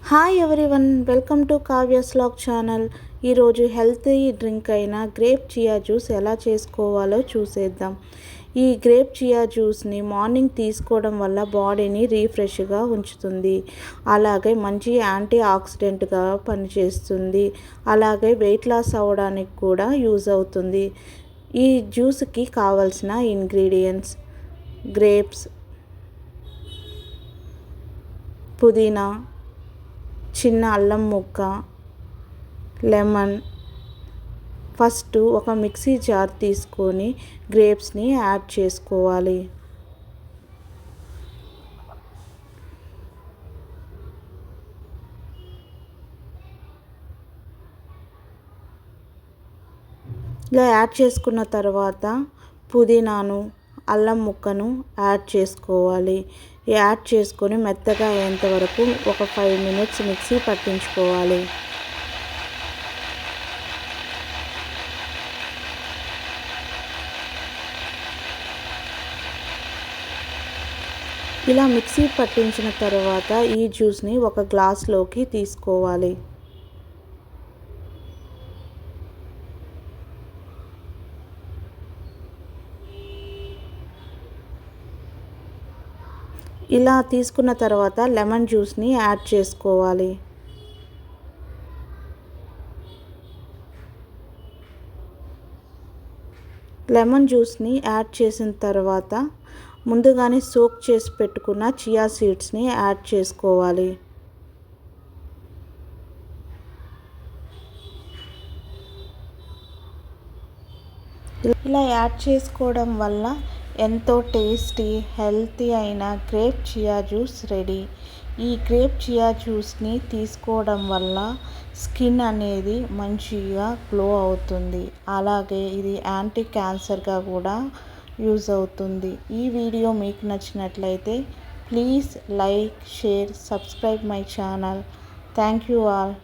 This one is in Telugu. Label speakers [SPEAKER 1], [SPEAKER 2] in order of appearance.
[SPEAKER 1] Hi everyone, welcome to Kavya's vlog channel. ఈరోజు హెల్తీ డ్రింక్ అయిన గ్రేప్ చియా జ్యూస్ ఎలా చేసుకోవాలో చూసేద్దాం. ఈ గ్రేప్ చియా జ్యూస్ని మార్నింగ్ తీసుకోవడం వల్ల బాడీని రీఫ్రెష్గా ఉంచుతుంది. అలాగే మంచి యాంటీ ఆక్సిడెంట్గా పనిచేస్తుంది. అలాగే వెయిట్ లాస్ అవ్వడానికి కూడా యూజ్ అవుతుంది. ఈ జ్యూస్కి కావాల్సిన ఇంగ్రీడియంట్స్: గ్రేప్స్, పుదీనా, చిన్న అల్లం ముక్క, లెమన్. ఫస్ట్ ఒక మిక్సీ జార్ తీసుకొని గ్రేప్స్ని యాడ్ చేసుకోవాలి. ఇలా యాడ్ చేసుకున్న తర్వాత పుదీనాను, అల్లం ముక్కను యాడ్ చేసుకోవాలి. యాడ్ చేసుకొని మెత్తగా అయ్యేంత వరకు ఒక 5 minutes మిక్సీ పట్టించుకోవాలి. ఇలా మిక్సీ పట్టించిన తర్వాత ఈ జ్యూస్ని ఒక గ్లాస్లోకి తీసుకోవాలి. ఇలా తీసుకున్న తర్వాత లెమన్ జ్యూస్ని యాడ్ చేసుకోవాలి. లెమన్ జ్యూస్ని యాడ్ చేసిన తర్వాత ముందుగానే సోక్ చేసి పెట్టుకున్న చియా సీడ్స్ని యాడ్ చేసుకోవాలి. ఇలా యాడ్ చేసుకోవడం వల్ల ఎంతో టేస్టీ, హెల్తీ అయిన గ్రేప్ చియా జ్యూస్ రెడీ. ఈ గ్రేప్ చియా జ్యూస్ని తీసుకోవడం వల్ల స్కిన్ అనేది మంచిగా గ్లో అవుతుంది. అలాగే ఇది యాంటీ క్యాన్సర్గా కూడా యూజ్ అవుతుంది. ఈ వీడియో మీకు నచ్చినట్లయితే please like, share, subscribe my channel. Thank you all.